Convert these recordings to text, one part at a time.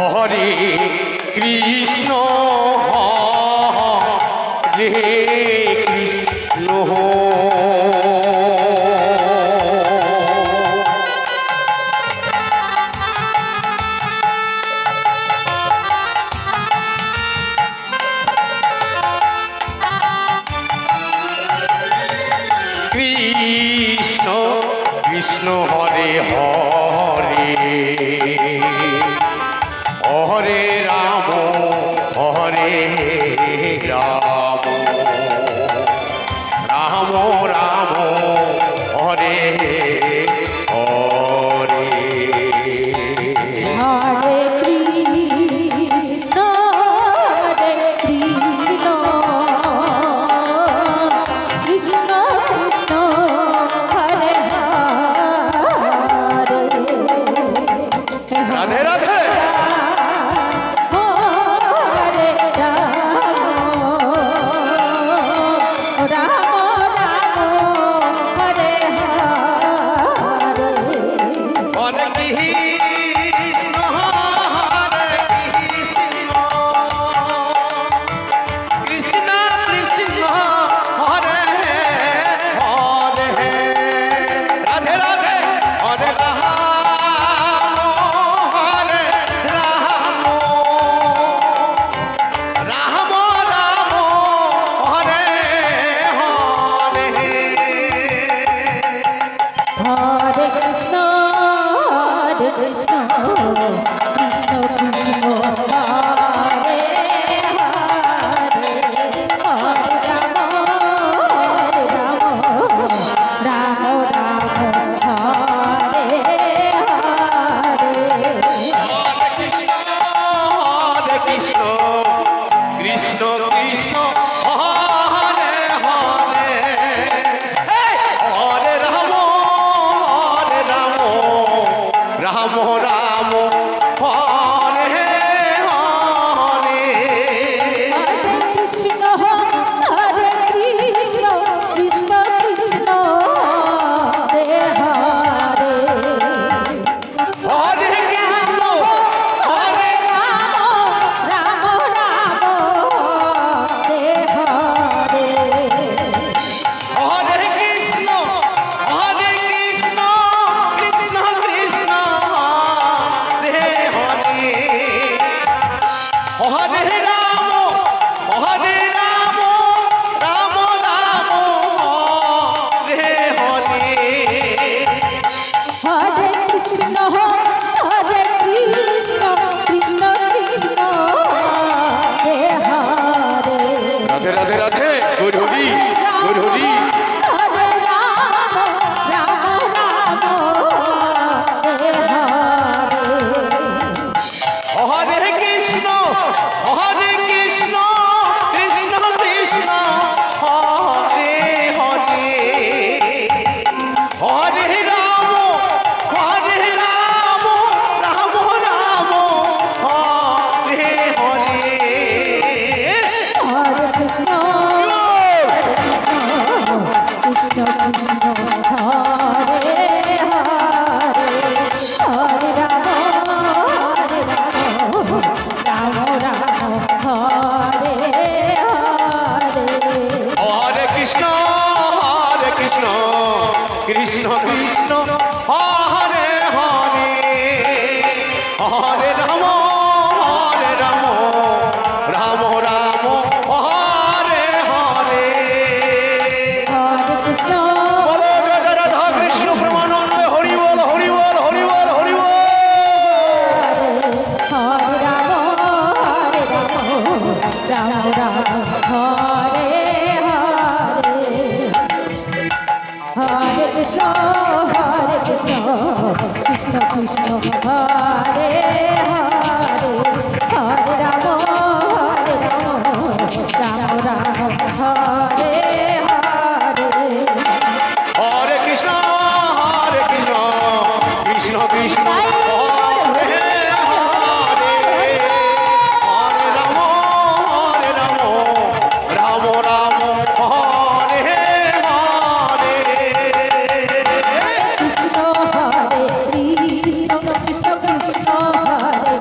হরে কৃষ্ণ হরে কৃষ্ণ কৃষ্ণ কৃষ্ণ হরে হরে হরে রাম হরে রাম রাম রাম হরে হরে হরে কৃষ্ণ কৃষ্ণ কৃষ্ণ হরে হরে রাধে রাধে হরে রাম রাম হরে হরে হরে কৃষ্ণ হরে কৃষ্ণ কৃষ্ণ হরে হরে রাধে রাধে হরে রাম হরে রাম রাম রাম হরে হরে হরে কৃষ্ণ কৃষ্ণ কৃষ্ণ হরে হরে হরে রাম রাম রাম হরে হরে হরে কৃষ্ণ কৃষ্ণ কৃষ্ণ হরে হরে হরে রাম রাম রাম হরে হরে হরে কৃষ্ণ হরে কৃষ্ণ কৃষ্ণ কৃষ্ণ হরে হরে হরে কৃষ্ণ হরে রাম রাম রাম হরে হরে হরে কৃষ্ণ কৃষ্ণ কৃষ্ণ হরে হরে হরে রাম রাম রাম হরে হরে হরে কৃষ্ণ কৃষ্ণ কৃষ্ণ হরে হরে রাধে রাধে রাধে গৌরহরি গৌরহরি হরে রাম রাম রাম হরে হরে হরে কৃষ্ণ কৃষ্ণ কৃষ্ণ হরে হরে হরে রাম রাম রাম হরে হরে হরে কৃষ্ণ কৃষ্ণ কৃষ্ণ হরে হরে হরে রাম রাম রাম হরে হরে হরে কৃষ্ণ কৃষ্ণ কৃষ্ণ হরে হরে হরে রাম রাম রাম হরে হরে হরে কৃষ্ণ বলো রাধা রাধা কৃষ্ণ প্রেমানন্দে হরি বল হরি বল হরি বল হরি বল হরে রাম রাম রাম হরে হরে হরে কৃষ্ণ কৃষ্ণ কৃষ্ণ হরে হরে হরে রাম রাম হরে হরে হরে কৃষ্ণ কৃষ্ণ কৃষ্ণ হরে হরে হরে রাম রাম রাম হরে হরে কৃষ্ণ হরে কৃষ্ণ কৃষ্ণ কৃষ্ণ হরে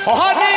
হরে